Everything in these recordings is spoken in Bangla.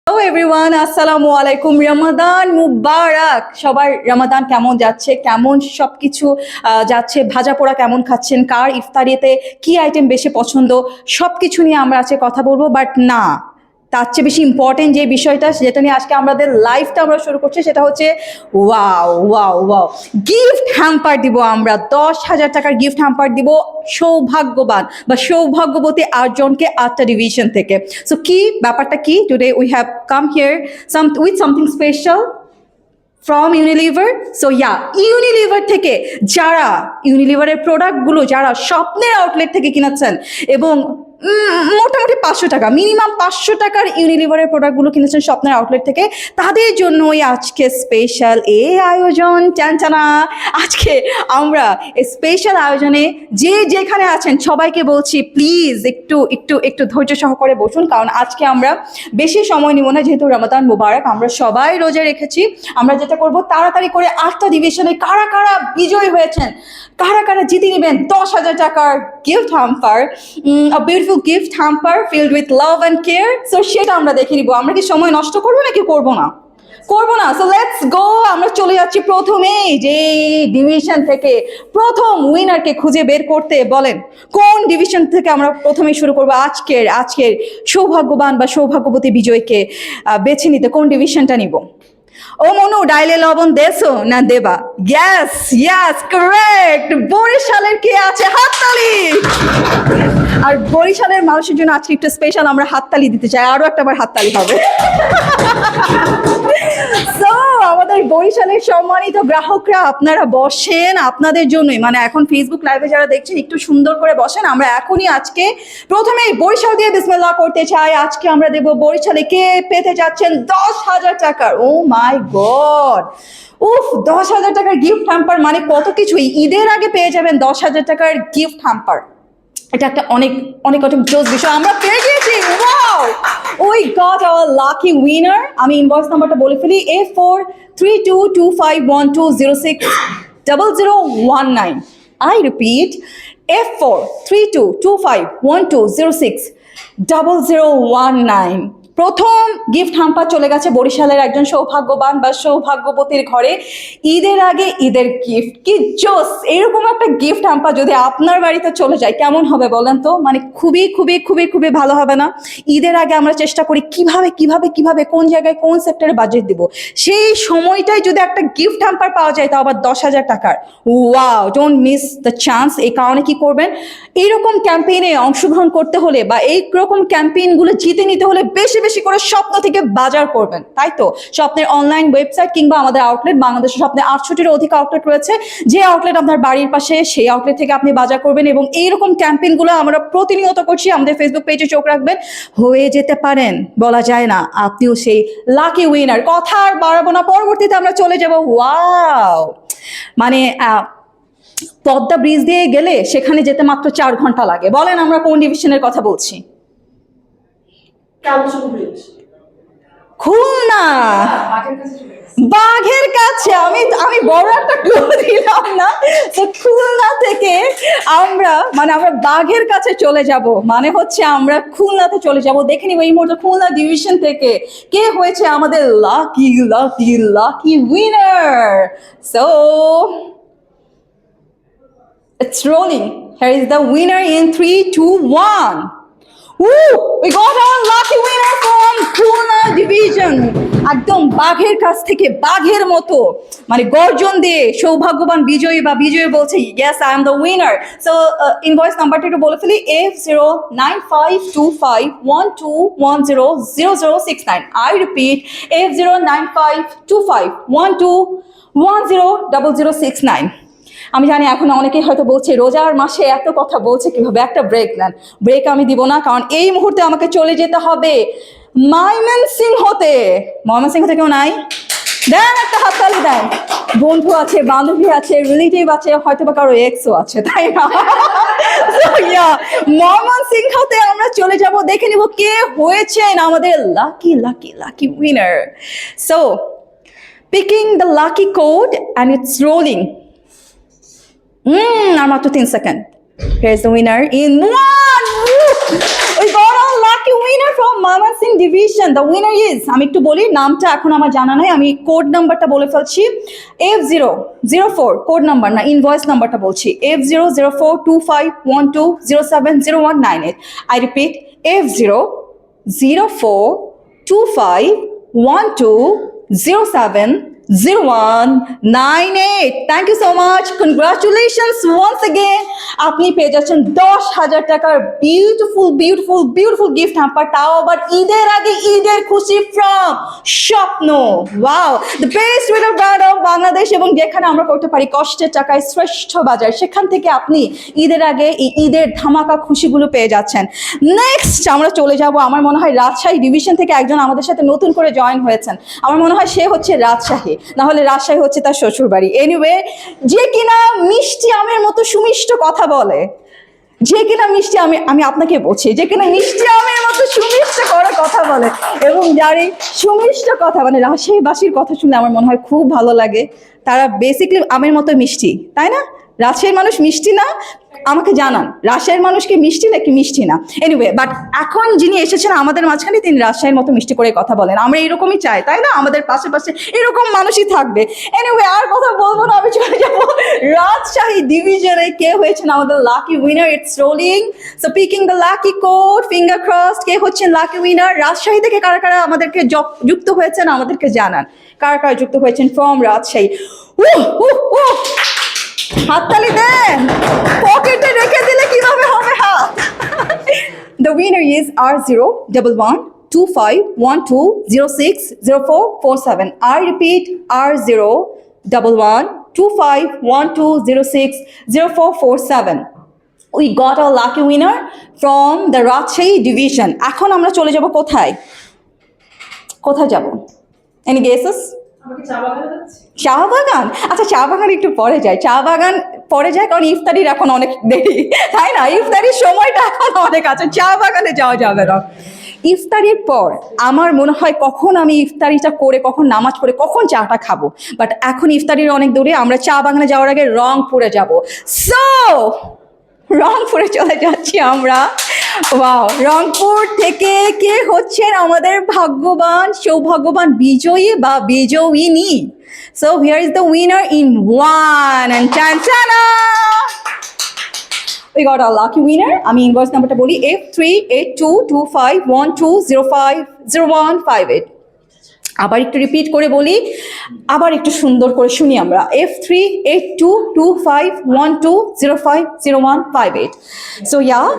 হ্যালো এভরিওয়ান, আসসালামু আলাইকুম। রমাদান মুবারক। সবার রমাদান কেমন যাচ্ছে, কেমন সবকিছু যাচ্ছে, ভাজা পোড়া কেমন খাচ্ছেন, কার ইফতারিতে কি আইটেম বেশি পছন্দ, সবকিছু নিয়ে আমরা আজকে কথা বলবো। বাট না, তার চেয়ে বেশি ইম্পর্টেন্ট যে বিষয়টা, যেটা নিয়ে আজকে আমাদের লাইফটা আমরা শুরু করছি, সেটা হচ্ছে wow wow wow, gift hamper দিব আমরা। 10,000 টাকার গিফট হ্যাম্পার দিব সৌভাগ্যবান বা সৌভাগ্যবতী 8 জনকে 8টা ডিভিশন থেকে। সো কি ব্যাপারটা কি, today we have come here with something special from Unilever. So yeah, Unilever থেকে যারা ইউনিলিভারের প্রোডাক্টগুলো যারা স্বপ্নের আউটলেট থেকে কিনেছেন এবং মোটামুটি 500 টাকা, মিনিমাম 500 টাকার ইউনিলিভারের প্রোডাক্টগুলো কিনেছেন স্বপ্নের আউটলেট থেকে, তাদের জন্যই আজকে স্পেশাল এই আয়োজন। টানটানা, আজকে আমরা স্পেশাল আয়োজনে যে যেখানে আছেন সবাইকে বলছি প্লিজ একটু একটু একটু ধৈর্য সহকারে বসুন, কারণ আজকে আমরা বেশি সময় নিব না, যেহেতু রমাদান মুবারক, আমরা সবাই রোজা রেখেছি। আমরা যেটা করব, তাড়াতাড়ি করে 8টা ডিভিশনে কারা কারা বিজয়ী হয়েছেন, কারা কারা জিতে নেবেন 10,000 টাকার gift hamper, beautiful gift hamper filled with love and care. So সেটা আমরা দেখে নিব। আমরা কি সময় নষ্ট করবো নাকি করবো না? করবো না। So let's go. আমরা চলে যাচ্ছি প্রথমেই যে ডিভিশন থেকে প্রথম উইনারকে খুঁজে বের করতে। বলেন কোন ডিভিশন থেকে আমরা প্রথমেই শুরু করবো আজকের সৌভাগ্যবান বা সৌভাগ্যবতী বিজয়কে বেছে নিতে? কোন ডিভিশনটা নিব? ও মনু, ডাইলে লবণ দেছো না দেবা? Yes yes, correct. বরিশালের কে আছে? হাততালি। আর বরিশালের মানুষের জন্য আজকে একটু স্পেশাল আমরা হাততালি দিতে চাই, আরো একটা বার হাততালি হবে। সো আমাদের বরিশালের সম্মানিত গ্রাহকরা, আপনারা বসেন, আপনাদের জন্যই, মানে এখন ফেসবুক লাইভে যারা দেখছেন একটু সুন্দর করে বসেন। আমরা এখনই আজকে প্রথমেই বরিশাল দিয়ে বিসমিল্লাহ করতে চাই। আজকে আমরা দেব বরিশালে কে পেতে যাচ্ছেন 10,000 টাকার, ও মাই গড, উফ, 10,000 টাকার গিফট হ্যাম্পার মানে কত কিছুই। ঈদের আগে পেয়ে যাবেন 10,000 টাকার গিফট হ্যাম্পার। এটা একটা অনেক অনেক অনেক জোস বিষয়। আমরা পেয়ে গিয়েছি, wow, we got hour lucky winner. আমি ইনভয়েস নাম্বারটা বলে ফেলি, A4322512060019। I repeat, A4322512060019। প্রথম গিফট হ্যাম্পার চলে গেছে বরিশালের একজন সৌভাগ্যবান বা সৌভাগ্যবতীর ঘরে। ঈদের আগে ঈদের গিফট, কি জোস! এরকম একটা গিফট হ্যাম্পার যদি আপনার বাড়িতে চলে যায় কেমন হবে বলেন তো? মানে খুবই খুবই খুবই খুবই ভালো হবে না? ঈদের আগে আমরা চেষ্টা করি কিভাবে কিভাবে কিভাবে কোন জায়গায় কোন সেক্টরে বাজেট দিব, সেই সময়টাই যদি একটা গিফট হ্যাম্পার পাওয়া যায়, তাও আবার 10,000 টাকার, wow, don't miss the chance. এই কারণে কি করবেন, এইরকম ক্যাম্পেইনে অংশগ্রহণ করতে হলে বা এইরকম ক্যাম্পেইনগুলো জিতে নিতে হলে বেশি বেশি করে স্বপ্ন থেকে বাজার করবেন, তাই তো? স্বপ্নের অনলাইন ওয়েবসাইট কিংবা আমাদের আউটলেট, বাংলাদেশের স্বপ্নের 68-টিরও অধিক আউটলেট রয়েছে। যে আউটলেট আপনার বাড়ির পাশে, সেই আউটলেট থেকে আপনি বাজার করবেন। এবং এইরকম ক্যাম্পেইনগুলো আমরা প্রতিনিয়ত করছি। আমাদের ফেসবুক পেজে চোখ রাখবেন, হয়ে যেতে পারেন, বলা যায় না, আপনিও সেই লাকি উইনার। কথা আর বাড়াবো না, পরবর্তীতে আমরা চলে যাব। ওয়াও, মানে পদ্মা ব্রিজ দিয়ে গেলে সেখানে যেতে মাত্র 4 ঘন্টা লাগে। বলেন আমরা কোন ডিভিশনের কথা বলছি? খুলনা, বাঘের কাছে। আমি বড় একটা ক্লু দিলাম না? তো খুলনা থেকে আমরা বাঘের কাছে চলে যাব, মানে হচ্ছে আমরা খুলনাতে চলে যাব। দেখে নিব এই মুহূর্তে খুলনা ডিভিশন থেকে কে হয়েছে আমাদের lucky lucky lucky winner. So it's rolling. Here is the winner in 3, 2, 1. Woo! We got our lucky winner from Khulna division. একদম বাঘের কাছ থেকে বাঘের মতো, মানে গর্জন দিয়ে সৌভাগ্যবান বিজয়ী বা বিজয়ী বলছে, yes, I am the winner. So invoice নাম্বারটা একটু বলে ফেলি, F0952512100069. I repeat, F0952512100069. আমি জানি এখন অনেকেই হয়তো বলছে রোজার মাসে এত কথা বলছে কিভাবে, একটা ব্রেক নেন। ব্রেক আমি দিব না, কারণ এই মুহূর্তে আমাকে চলে যেতে হবে ময়মনসিংহতে। ময়মনসিংহ কেউ নাই? দেন একটা হাততালি দেন। বন্ধু আছে, বান্ধবী আছে, রিলেটিভ আছে, হয়তো বা কারো এক্সও আছে, তাই না? ময়মনসিংহতে আমরা চলে যাব, দেখে নিব কে হয়েছেন আমাদের lucky lucky lucky winner. So picking the lucky code and it's rolling. আর মাত্র 3 second. Here's the winner in 1. We got our lucky lucky winner from Mymensingh division. The winner is, আমি একটু বলি নামটা এখন আমার জানা নাই, আমি কোড নাম্বারটা বলে ফেলছি। F004, কোড নাম্বার না, ইনভয়েস নাম্বারটা বলছি। F0042512070198। I repeat, F0042512070198। Thank you so much, congratulations once again. আপনি পেয়ে যাচ্ছেন 10,000 টাকার beautiful beautiful beautiful gift hamper, তাও আবার ঈদের আগে ঈদের খুশি from Swapno. Wow, the best winner brand of Bangladesh. এবং যেখানে আমরা করতে পারি কষ্টের টাকায় শ্রেষ্ঠ বাজার, সেখান থেকে আপনি ঈদের আগে এই ঈদের ধামাকা খুশিগুলো পেয়ে যাচ্ছেন। নেক্সট আমরা চলে যাব, আমার মনে হয় রাজশাহী ডিভিশন থেকে একজন আমাদের সাথে নতুন করে জয়েন হয়েছেন। আমার মনে হয় সে হচ্ছে রাজশাহী, না হলে রাজশাহী হচ্ছে তার শ্বশুরবাড়ি। এনিওয়ে, যে কিনা মিষ্টি আমের মতো সুমিষ্ট কথা বলে, যে কিনা মিষ্টি আমি আপনাকে বলছি, যে কিনা মিষ্টি আমের মতো সুমিষ্ট করে কথা বলে, এবং যার এই সুমিষ্ট কথা মানে রাজশাহীবাসীর কথা শুনলে আমার মনে হয় খুব ভালো লাগে। তারা বেসিক্যালি আমের মতো মিষ্টি, তাই না? রাজশাহীর মানুষ মিষ্টি না? আমাকে জানান, রাজশাহীর মানুষ কি মিষ্টি নাকি মিষ্টি না? এনিওয়ে, বাট এখন যিনি এসেছেন আমাদের মাঝখানে, তিনি রাজশাহীর মতো মিষ্টি করে কথা বলেন। আমরা এরকমই চাই, তাই না? আমাদের পাশে এরকম মানুষই থাকবে। এনিওয়ে, আর কথা বলবো না, আমি চলে যাবো রাজশাহী ডিভিশনে কে হয়েছেন আমাদের lucky winner. It's rolling, so picking the lucky code, finger crossed. কে হচ্ছেন লাকি উইনার? রাজশাহী থেকে কারা কারা আমাদেরকে যুক্ত হয়েছেন আমাদেরকে জানান। কারা কারা যুক্ত হয়েছেন ফ্রম রাজশাহী? হাততালি দেন, পকেটে রেখে দিলে কিভাবে হবে হাত? The winner is R0112512060447. I repeat, R0112512060447. We got a lucky winner from the Rajshahi division. এখন আমরা চলে যাব কোথায়? কোথায় যাব? Any guesses? চা বাগান? আচ্ছা, চা বাগান একটু পরে যায়, চা বাগান পরে যায়, কারণ ইফতারির এখন অনেক দেরি, তাই না? ইফতারির সময়টা এখন অনেক আছে, চা বাগানে যাওয়া যাবে না। ইফতারির পর আমার মনে হয় কখন আমি ইফতারিটা করে, কখন নামাজ পড়ে, কখন চাটা খাবো। বাট এখন ইফতারির অনেক দূরে, আমরা চা বাগানে যাওয়ার আগে রংপুরে যাব। সো রংপুরে চলে যাচ্ছি আমরা। ওয়াও, রংপুর থেকে কে হচ্ছেন আমাদের ভাগ্যবান, সৌভাগ্যবান বিজয়ী বা বিজয়িনী? So here is the winner in one, and tantana! We got a lucky winner. আমি ইনভয়েস নাম্বারটা বলি, F3822512050158। আবার একটু রিপিট করে বলি, আবার একটু সুন্দর করে শুনি আমরা। F3822512050158। So yeah,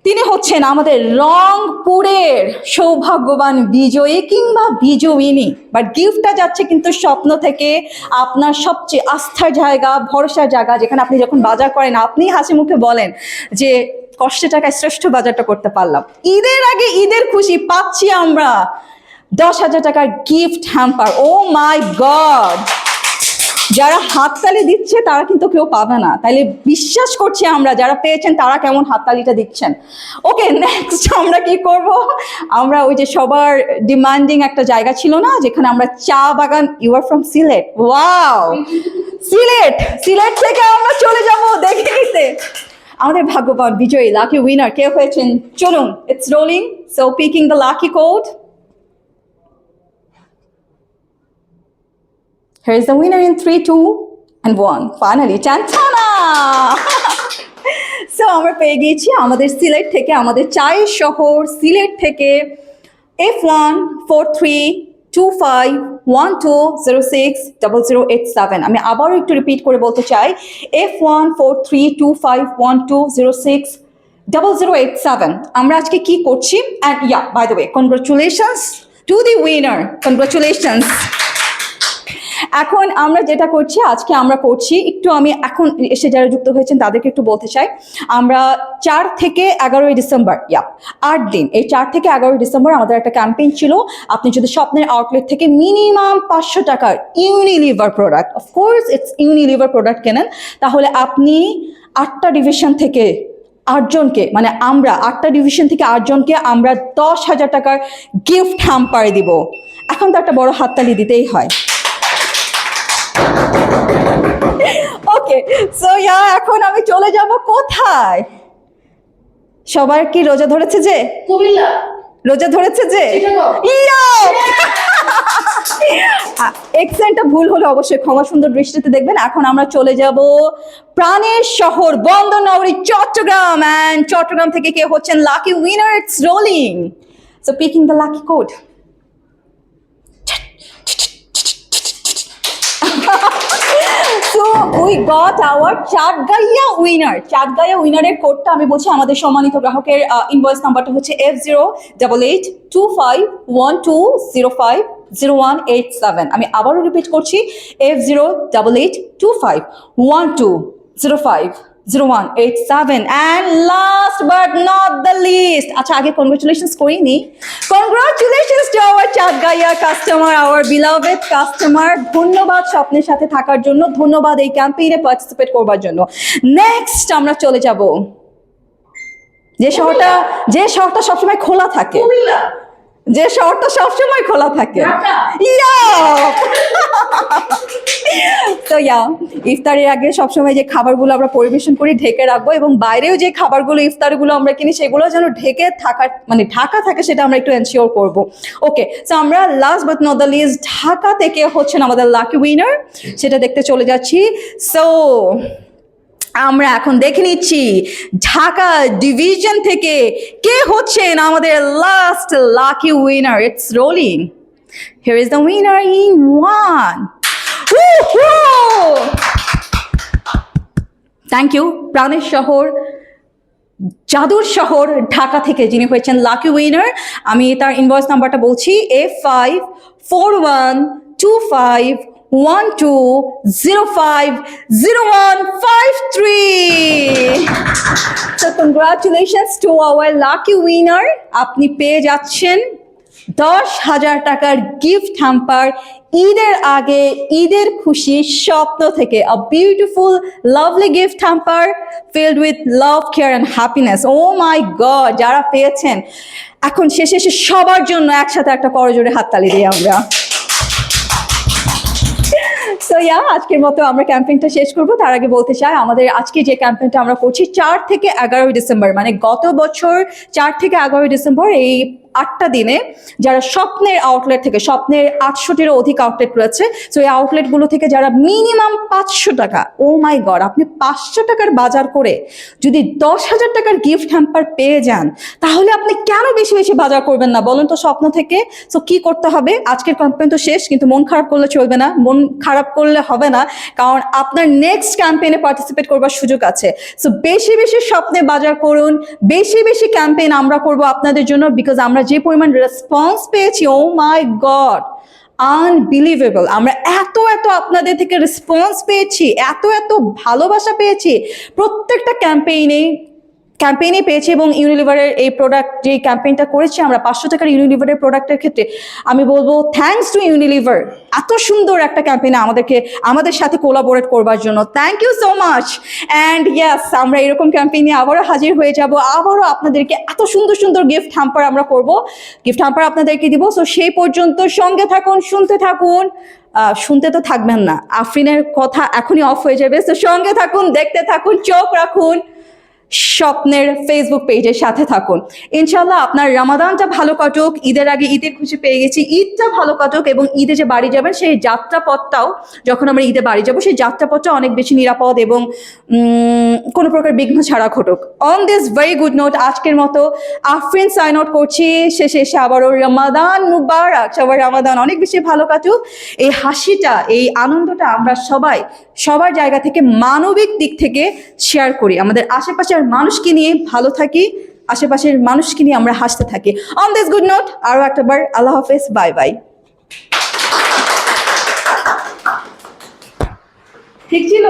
তিনি হচ্ছেন আমাদের রংপুরের সৌভাগ্যবান বিজয়ী কিংবা বিজয়িনী। বাট গিফটটা যাচ্ছে কিন্তু স্বপ্ন থেকে, আপনার সবচেয়ে আস্থার জায়গা, ভরসার জায়গা, যেখানে আপনি যখন বাজার করেন আপনি হাসি মুখে বলেন যে কষ্টের টাকায় শ্রেষ্ঠ বাজারটা করতে পারলাম। ঈদের আগে ঈদের খুশি পাচ্ছি আমরা 10,000 টাকার গিফট হ্যাম্পার। ও মাই গড, যারা হাততালি দিচ্ছে তারা কিন্তু কেউ পাবে না, তাইলে বিশ্বাস করছি আমরা যারা পেয়েছেন তারা কেমন হাততালিটা দিচ্ছেন। ওকে, নেক্সট আমরা কি করব? আমরা ওই যে সবার ডিমান্ডিং একটা জায়গা ছিল না, যেখানে আমরা চা বাগান। You are from Sylhet? Wow, Sylhet থেকে আমরা চলে যাব দেখে নিতে আমাদের ভাগ্যবান বিজয়ী লাকি উইনার কে হয়েছেন। চলুন, it's rolling, so picking the lucky code. Here is the winner in 3, 2, and 1. Finally, Chantana! So আমরা পেয়ে গিয়েছি আমাদের সিলেট থেকে, আমাদের চায়ের শহর সিলেট থেকে F1432512060087। আমি আবারও একটু রিপিট করে বলতে চাই, F1432512060087। আমরা আজকে কি করছি? And yeah, by the way, congratulations to the winner. Congratulations. এখন আমরা যেটা করছি, আজকে আমরা করছি একটু, আমি এখন এসে যারা যুক্ত হয়েছেন তাদেরকে একটু বলতে চাই, আমরা 4 থেকে 11 ডিসেম্বর, 8 দিন, এই 4 থেকে 11 ডিসেম্বর আমাদের একটা ক্যাম্পেইন ছিল। আপনি যদি স্বপ্নের আউটলেট থেকে মিনিমাম 500 টাকার Unilever product, of course it's Unilever product কেনেন, তাহলে আপনি 8টা ডিভিশন থেকে 8 জনকে, মানে আমরা 8টা ডিভিশন থেকে 8 জনকে আমরা 10,000 টাকার গিফট হ্যাম্পার দিব। এখন তো একটা বড় হাততালি দিতেই হয়। ওকে, সো এখন আমি চলে যাব কোথায়? সবার কি রোজা ধরেছে? যে রোজা ধরেছে যে এক্সেন্টটা ভুল হলে অবশ্যই ক্ষমা সুন্দর দৃষ্টিতে দেখবেন। এখন আমরা চলে যাব প্রাণের শহর বন্দরনগরী চট্টগ্রাম, এন্ড চট্টগ্রাম থেকে কে হচ্ছেন lucky winner? It's rolling, so picking the lucky code. So we got our Chatgaiya winner. চাটগাইয়া উইনারের কোডটা আমি বলছি, আমাদের সম্মানিত গ্রাহকের ইনভয়েস নাম্বারটা হচ্ছে F0882512050187। আমি আবারও রিপিট করছি, F0882512050187। and last but not the least, আচ্ছা আগে কনগ্রাচুলেশনস করিনি। Congratulations to our Chatgaiya customer, our beloved customer. ধন্যবাদ স্বপ্নের সাথে থাকার জন্য, ধন্যবাদ এই ক্যাম্পেইনে পার্টিসিপেট করবার জন্য। নেক্সট আমরা চলে যাব যে শহরটা সবসময় খোলা থাকে, যে শহরটা সবসময় খোলা থাকে। তো ইফতারের আগে সবসময় যে খাবারগুলো আমরা পরিবেশন করি ঢেকে রাখবো, এবং বাইরেও যে খাবারগুলো ইফতারগুলো আমরা কিনি সেগুলো যেন ঢেকে থাকার মানে ঢাকা থাকে, সেটা আমরা একটু এনশিওর করবো। ওকে, সো আমরা last but not the least Dhaka থেকে হচ্ছেন আমাদের লাকি উইনার, সেটা দেখতে চলে যাচ্ছি। সো আমরা এখন দেখে নিচ্ছি ঢাকা ডিভিশন থেকে কে হচ্ছেন আমাদের last lucky winner. It's rolling, here is the winner in 1। Thank you. প্রাণের শহর, জাদুর শহর ঢাকা থেকে যিনি হয়েছেন লাকি উইনার, আমি তার ইনভয়েস নাম্বারটা বলছি, F5412512050153। So congratulations to our lucky winner, আপনি পেয়ে যাচ্ছেন 10,000 টাকার গিফট হ্যাম্পার ঈদের আগে ঈদের খুশি স্বপ্ন থেকে। A beautiful lovely gift hamper filled with love, care and happiness. Oh my god, যারা পেয়েছেন এখন শেষে সবার জন্য একসাথে একটা করজোড়ে হাততালি দিই আমরা। সো আজকের মতো আমরা ক্যাম্পেইনটা শেষ করবো। তার আগে বলতে চাই, আমাদের আজকে যে ক্যাম্পেইনটা আমরা করছি 4 থেকে 11 ডিসেম্বর, মানে গত বছর 4 থেকে 11 ডিসেম্বর, এই 8টা দিনে যারা স্বপ্নের আউটলেট থেকে, স্বপ্নের 800টিরও অধিক আউটলেট রয়েছে, সো এই আউটলেটগুলো থেকে যারা মিনিমাম 500 টাকা, ও মাই গড, আপনি 500 টাকার বাজার করে যদি 10,000 টাকার গিফট হ্যাম্পার পেয়ে যান, তাহলে আপনি কেন বেশি বেশি বাজার করবেন না বলুন তো স্বপ্ন থেকে? সো কি করতে হবে? আজকের ক্যাম্পেইন তো শেষ, কিন্তু মন খারাপ করলে চলবে না, মন খারাপ করলে হবে না, কারণ আপনার নেক্সট ক্যাম্পেইনে পার্টিসিপেট করবার সুযোগ আছে। সো বেশি বেশি স্বপ্নে বাজার করুন, বেশি বেশি ক্যাম্পেইন আমরা করবো আপনাদের জন্য, বিকজ আমরা যে পরিমাণ রেসপন্স পেয়েছি, ও মাই গড, আনবিলিভেবল। আমরা এত আপনাদের থেকে রেসপন্স পেয়েছি, এত ভালোবাসা পেয়েছি প্রত্যেকটা ক্যাম্পেইনে পেয়েছি। এবং ইউনিলিভারের এই প্রোডাক্ট যে ক্যাম্পেইনটা করেছি আমরা 500 টাকার ইউনিলিভারের প্রোডাক্টের ক্ষেত্রে, আমি বলবো থ্যাঙ্কস টু ইউনিলিভার, এত সুন্দর একটা ক্যাম্পেইনে আমাদের সাথে কোলাবোরেট করবার জন্য। Thank you so much. And yes, আমরা এরকম ক্যাম্পেইনে আবারও হাজির হয়ে যাব, আবারও আপনাদেরকে এত সুন্দর সুন্দর গিফট হ্যাম্পার আমরা করব, গিফট হ্যাম্পার আপনাদেরকে দিব। সো সেই পর্যন্ত সঙ্গে থাকুন, শুনতে থাকুন। শুনতে তো থাকবেন না, আফরিনের কথা এখনই অফ হয়ে যাবে। সো সঙ্গে থাকুন, দেখতে থাকুন, চোখ রাখুন স্বপ্নের ফেসবুক পেজের সাথে থাকুন। ইনশাল্লাহ আপনার রমাদানটা ভালো কাটুক, ঈদের আগে ঈদের খুশি পেয়ে গেছি, ঈদটা ভালো কাটুক, এবং ঈদে যে বাড়ি যাবেন সেই যাত্রাপথটাও, যখন আমরা ঈদে বাড়ি যাব সেই যাত্রাপথটা অনেক বেশি নিরাপদ এবং কোনো প্রকার বিঘ্ন ছাড়া ঘটুক। On this very good note আজকের মতো আফরিন সাইন আউট করছি। শেষে এসে আবারও রমাদান মুবারক, সবার রমাদান অনেক বেশি ভালো কাটুক। এই হাসিটা, এই আনন্দটা আমরা সবার জায়গা থেকে মানবিক দিক থেকে শেয়ার করি, আমাদের আশেপাশের মানুষকে নিয়ে ভালো থাকি, আশেপাশের মানুষকে নিয়ে আমরা হাসতে থাকি। অন দিস গুড নোট আরো একটাবার আল্লাহ হাফেজ, বাই বাই। ঠিক ছিল।